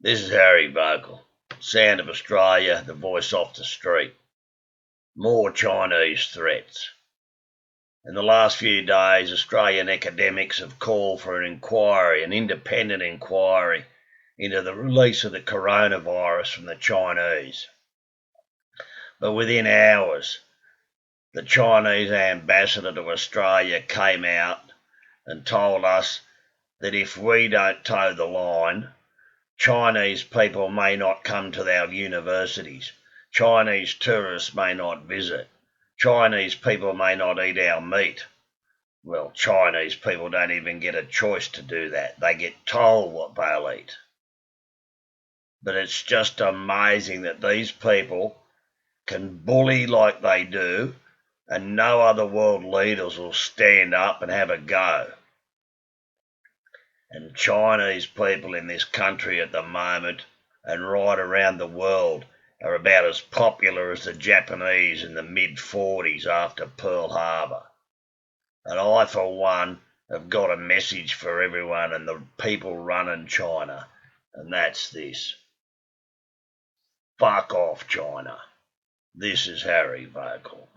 This is Harry Vogel, Sound of Australia, the voice off the street. More Chinese threats. In the last few days, Australian academics have called for an independent inquiry into the release of the coronavirus from the Chinese. But within hours, the Chinese ambassador to Australia came out and told us that if we don't toe the line, Chinese people may not come to our universities. Chinese tourists may not visit. Chinese people may not eat our meat. Well, Chinese people don't even get a choice to do that. They get told what they'll eat. But it's just amazing that these people can bully like they do, and no other world leaders will stand up and have a go. And Chinese people in this country at the moment and right around the world are about as popular as the Japanese in the mid-40s after Pearl Harbor. And I, for one, have got a message for everyone and the people running China, and that's this. Fuck off, China. This is Harry Vogel.